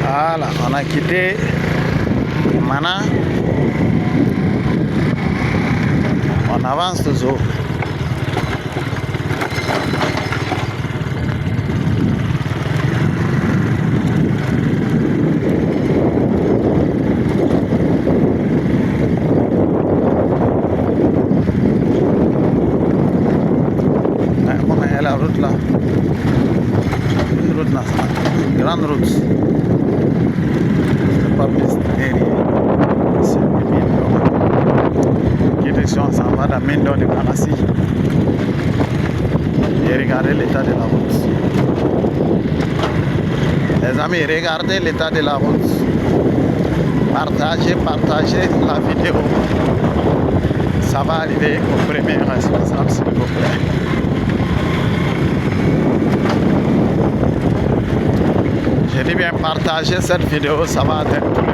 Voilà, on a quitté Mana. On avance toujours. Comment est la route là? Une route nationale, une grande route. C'est pas plus c'est une mine d'or. Direction, on s'en va dans la mine d'or de Panassi. Et regardez l'état de la route. Les amis, regardez l'état de la route. Partagez la vidéo. Ça va arriver au premier responsable, s'il vous plaît. Je dis bien partager cette vidéo, ça va atteindre tout le monde.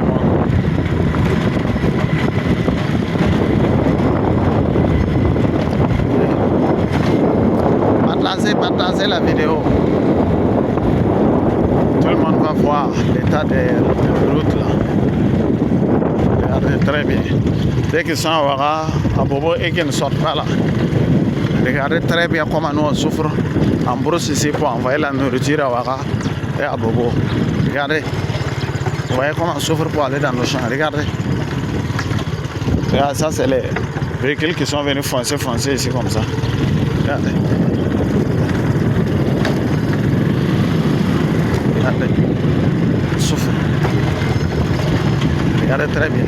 Partagez la vidéo. Tout le monde va voir l'état des routes là. Regardez très bien. Dès qu'ils sont à Ouaga, à Bobo et qu'ils ne sortent pas là. Regardez très bien comment nous on souffre en brousse ici pour envoyer la nourriture à Ouaga et à Bobo. Regardez. Vous voyez comment on souffre pour aller dans nos champs. Regardez. Regardez, ça c'est les véhicules qui sont venus foncer ici comme ça. Regardez. Regardez. On souffre. Regardez très bien.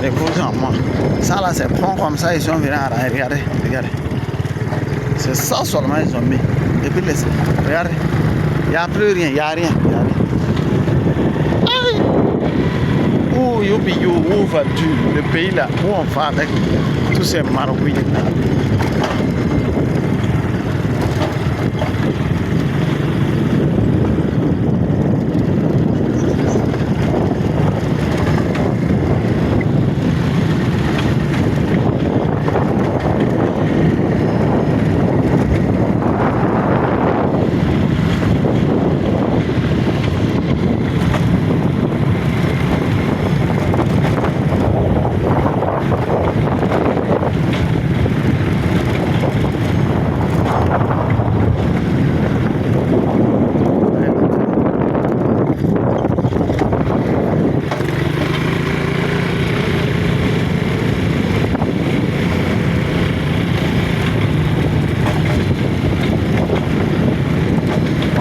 Écoutez-moi, ça là c'est prend comme ça, ils sont venus à l'arrière, regardez. C'est ça seulement ils ont mis. Et puis laissez, regardez, il n'y a plus rien, il n'y a rien. Aïe! Où vas-tu? Le pays là, où on va avec tous ces maroquins là.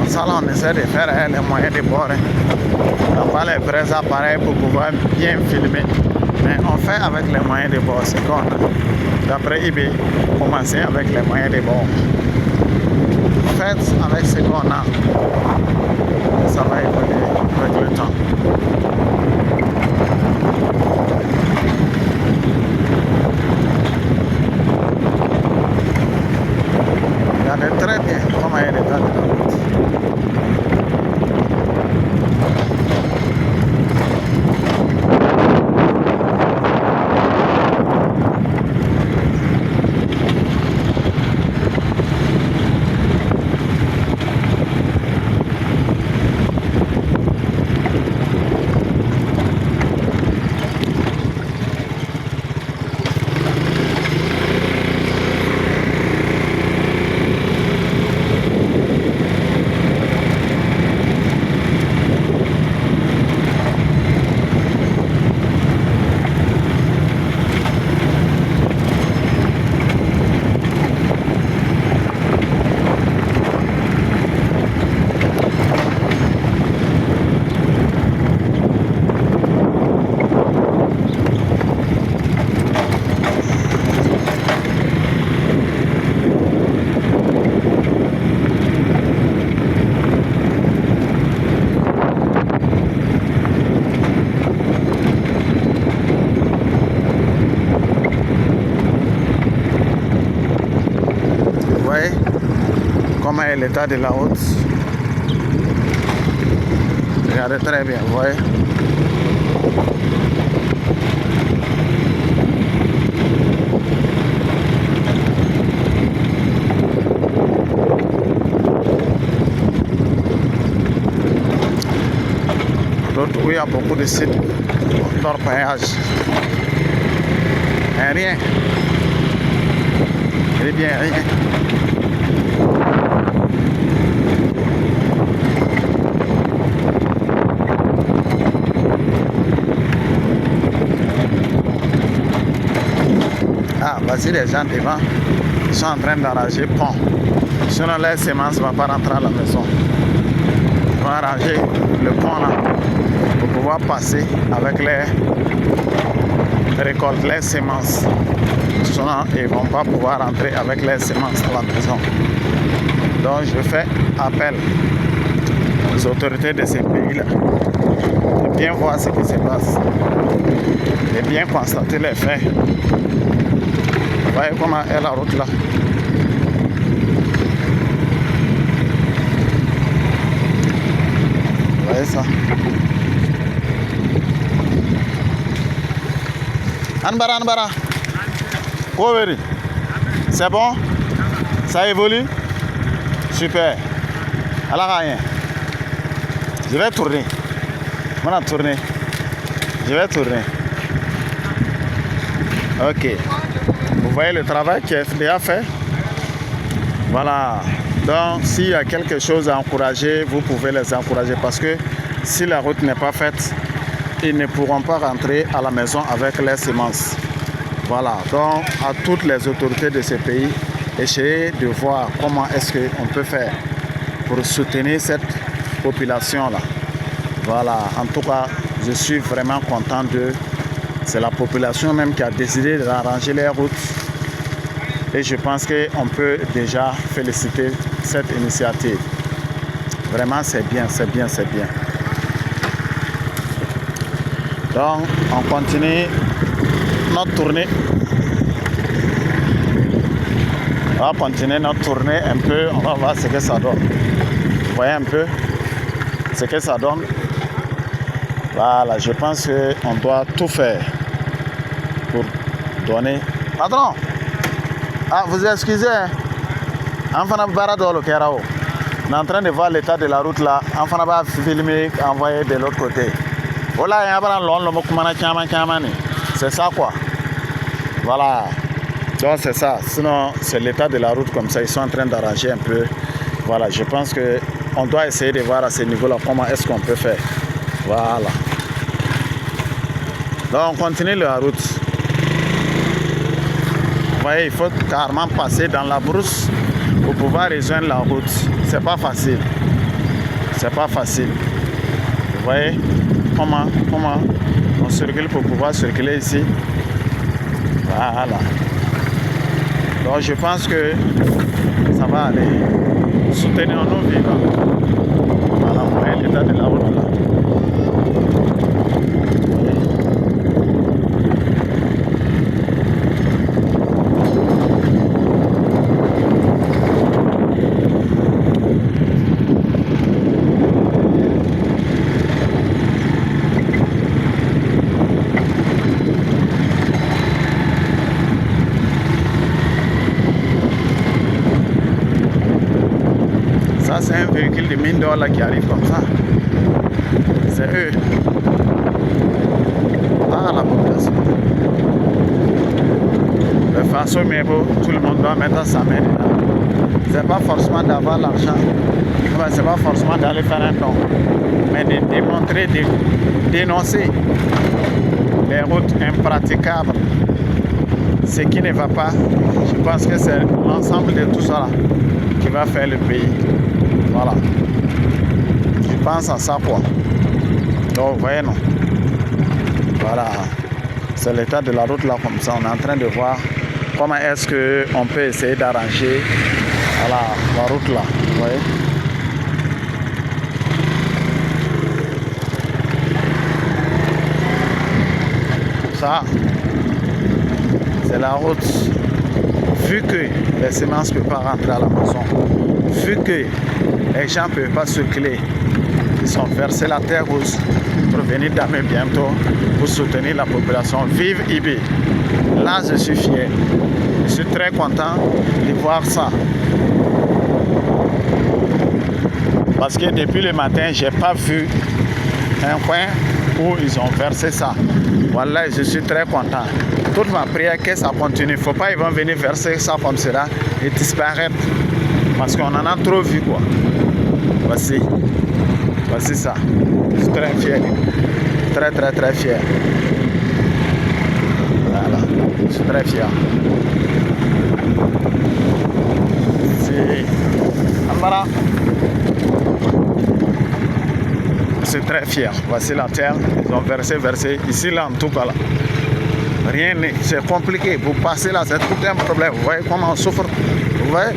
Ça là, on essaie de faire les moyens de bord. On n'a pas les vrais appareils pour pouvoir bien filmer. Mais on fait avec les moyens de bord. C'est qu'on a. D'après eBay, commencer avec les moyens de bord. Faites avec ce qu'on a. Ça va évoluer avec le temps. Regardez très bien comment il est l'état de la route. voyez l'état de la route. Regardez très bien, vous voyez. L'autre où il y a beaucoup de sites d'orpaillage. Rien. Eh bien, rien. Ah, vas-y, les gens devant sont en train d'arranger pont. Sinon, les semences ne vont pas rentrer à la maison. Ils vont arranger le pont là pour pouvoir passer avec les récoltes, les semences. Sinon, ils ne vont pas pouvoir rentrer avec les semences à la maison. Donc, je fais appel aux autorités de ces pays-là de bien voir ce qui se passe, de bien constater les faits. Vous voyez comment est la route là. Vous voyez ça. Anbara. Overi. C'est bon? Ça évolue? Super. Alors rien. Je vais tourner. On va tourner. Je vais tourner. Ok. Vous voyez le travail qui est déjà fait. Voilà. Donc, s'il y a quelque chose à encourager, vous pouvez les encourager parce que si la route n'est pas faite, ils ne pourront pas rentrer à la maison avec les semences. Voilà. Donc, à toutes les autorités de ce pays, essayez de voir comment est-ce qu'on peut faire pour soutenir cette population-là. Voilà. En tout cas, je suis vraiment content de... C'est la population même qui a décidé d'arranger les routes. Et je pense qu'on peut déjà féliciter cette initiative. Vraiment, c'est bien. Donc, on continue notre tournée. On va continuer notre tournée un peu. On va voir ce que ça donne. Vous voyez un peu ce que ça donne. Voilà, je pense qu'on doit tout faire pour donner... Patron! Ah, vous excusez, hein? On est en train de voir l'état de la route là. On va filmer, envoyer de l'autre côté. Voilà, c'est ça quoi. Voilà. Donc c'est ça. Sinon, c'est l'état de la route comme ça. Ils sont en train d'arranger un peu. Voilà, je pense qu'on doit essayer de voir à ce niveau-là comment est-ce qu'on peut faire. Voilà. Donc on continue la route. Vous voyez, il faut carrément passer dans la brousse pour pouvoir rejoindre la route. C'est pas facile. Vous voyez comment on circule pour pouvoir circuler ici. Voilà. Donc je pense que ça va aller. Soutenons nos vivants. Voilà, vous voyez l'état de la route là. C'est un véhicule de mine d'or là qui arrive comme ça. C'est eux. Ah, la population. De façon, mais bon, tout le monde doit mettre sa main là. C'est pas forcément d'avoir l'argent. C'est pas forcément d'aller faire un don. Mais de démontrer, de dénoncer les routes impraticables. Ce qui ne va pas. Je pense que c'est l'ensemble de tout ça là qui va faire le pays. Voilà. Je pense à ça quoi. Donc, vous voyez, non. Voilà. C'est l'état de la route là comme ça. On est en train de voir comment est-ce qu'on peut essayer d'arranger la route là. Vous voyez. Ça, c'est la route. Vu que les semences ne peuvent pas rentrer à la maison, vu que les gens ne peuvent pas circuler, ils ont versé la terre rouge pour venir damer bientôt pour soutenir la population. Vive IB! Là, je suis fier. Je suis très content de voir ça. Parce que depuis le matin, je n'ai pas vu un coin où ils ont versé ça. Voilà, je suis très content. Toute ma prière que ça continue. Il ne faut pas qu'ils vont venir verser ça comme cela et disparaître. Parce qu'on en a trop vu quoi. Voici. Voici ça. Je suis très fier. Très très très fier. Voilà. Je suis très fier. C'est Ambara. Je suis très fier. Voici la terre. Ils ont versé. Ici là en tout cas là. Rien n'est. C'est compliqué. Vous passez là, c'est tout un problème. Vous voyez comment on souffre. Vous voyez.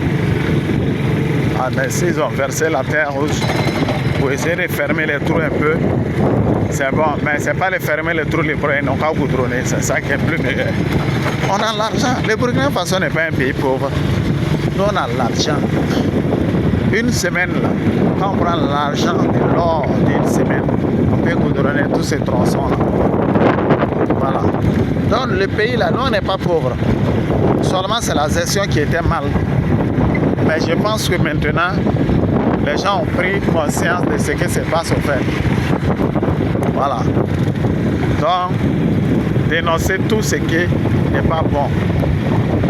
Ah, mais s'ils ont versé la terre rouge pour essayer de fermer les trous un peu, c'est bon. Mais c'est pas de fermer les trous, les premiers n'ont qu'à goudronner. C'est ça qui est plus meilleur. On a l'argent. Le Burkina Faso n'est pas un pays pauvre. Nous, on a l'argent. Une semaine là, quand on prend l'argent de l'or d'une semaine, on peut goudronner tous ces tronçons là. Voilà. Donc le pays là, nous on n'est pas pauvre. Seulement c'est la gestion qui était mal. Mais je pense que maintenant, les gens ont pris conscience de ce qui se passe au fait. Voilà. Donc, dénoncer tout ce qui n'est pas bon.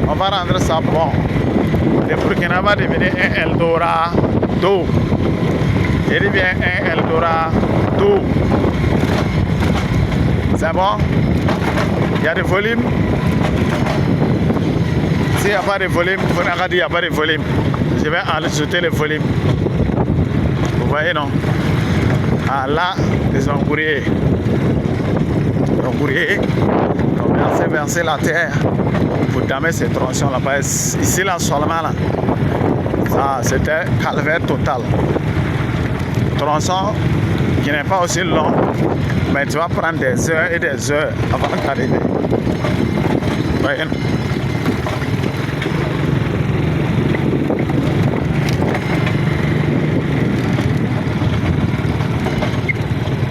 On va rendre ça bon. Le Burkina va devenir un Eldorado. Il devient un Eldorado. C'est bon? Il y a des volumes. S'il n'y a pas de volume, vous n'avez pas dit qu'il n'y a pas de volume. Je vais ajouter le volume. Vous voyez, non? Ah là, ils ont courrier. Ils ont courrier. Ils ont versé la terre pour damer ces tronçons là-bas. Ici, là, seulement là. Ça, c'était calvaire total. Tronçon qui n'est pas aussi long, mais tu vas prendre des heures et des heures avant d'arriver. Vous voyez?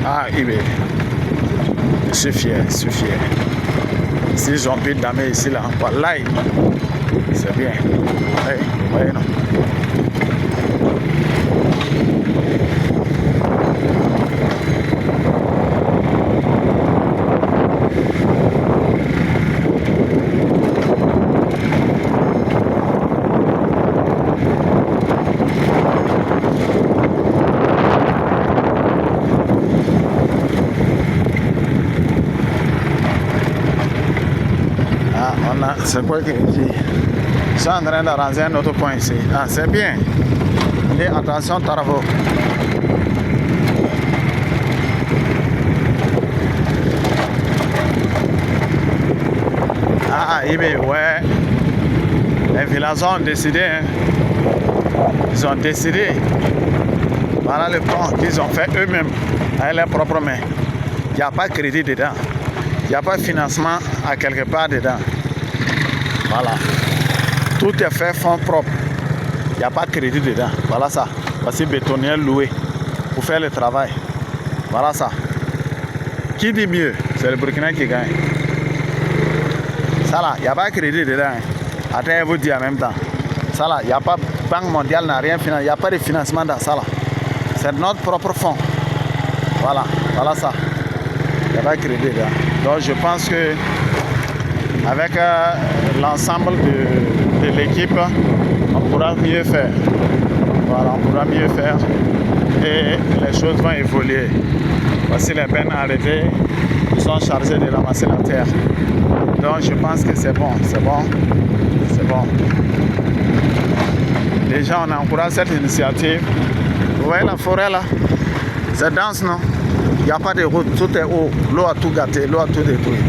Ah, IB. Je suis fier, je suis fier. S'ils ont pu damer ici, là, voilà, c'est bien. Oui, vous voyez, non? C'est quoi que je dis? Je suis en train d'arranger un autre point ici. Ah, c'est bien. Et attention, travaux. Ah, ouais. Les villageois ont décidé. Hein. Ils ont décidé. Voilà le plan qu'ils ont fait eux-mêmes, avec leurs propres mains. Il n'y a pas de crédit dedans. Il n'y a pas de financement à quelque part dedans. Voilà. Tout est fait fonds propres. Il n'y a pas de crédit dedans. Voilà ça. Voici bétonnier loué pour faire le travail. Voilà ça. Qui dit mieux? C'est le Burkina qui gagne. Ça là, il n'y a pas de crédit dedans. Attends, je vous dis en même temps. Ça là, il n'y a pas de Banque mondiale, n'a rien financé. Il n'y a pas de financement dans ça là. C'est notre propre fonds. Voilà. Voilà ça. Il n'y a pas de crédit dedans. Donc je pense que avec l'ensemble de l'équipe, on pourra mieux faire. Voilà, on pourra mieux faire et les choses vont évoluer. Voici les bennes arrêtées, ils sont chargés de ramasser la terre. Donc je pense que c'est bon, c'est bon, c'est bon. Déjà on encourage cette initiative. Vous voyez la forêt là? C'est dense, non? Il n'y a pas de route, tout est haut. L'eau a tout gâté, l'eau a tout détruit.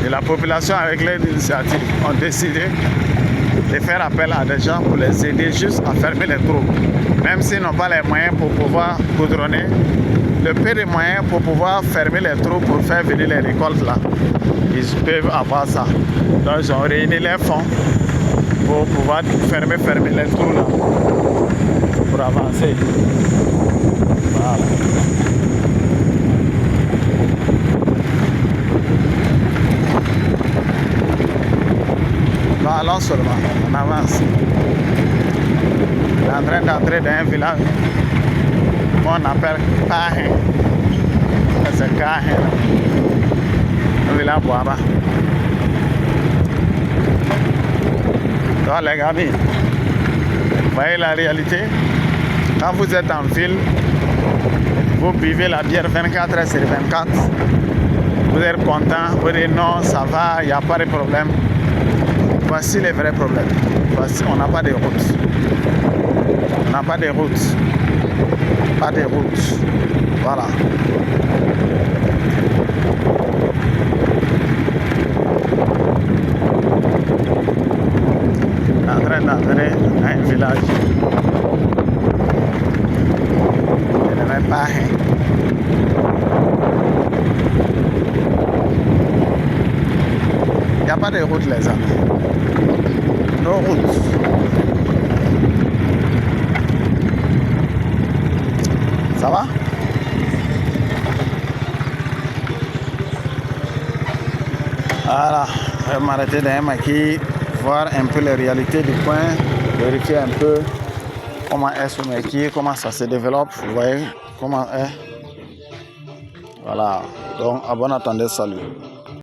Et la population, avec l'initiative, ont décidé de faire appel à des gens pour les aider juste à fermer les trous. Même s'ils n'ont pas les moyens pour pouvoir goudronner, le peu de moyens pour pouvoir fermer les trous pour faire venir les récoltes là, ils peuvent avoir ça. Donc ils ont réuni les fonds pour pouvoir fermer les trous là pour avancer. Voilà. Bon, allons seulement, on avance. On est en train d'entrer dans un village qu'on appelle Kahin. C'est Kahin. Un village Boaba. Donc les amis, vous voyez la réalité. Quand vous êtes en ville, vous buvez la bière 24 heures sur 24. Vous êtes content, vous dites non, ça va, il n'y a pas de problème. Voici les vrais problèmes. Voici, on n'a pas de route. On n'a pas de route. Pas de route. Voilà. En train d'entrer dans un village. Il n'y avait pas rien. Il n'y a pas de route, les amis. No route. Ça va? Voilà, je vais m'arrêter dans un maquis, voir un peu les réalités du coin, vérifier un peu comment est ce maquis, comment ça se développe, vous voyez comment est. Voilà, donc à bon attendez, salut.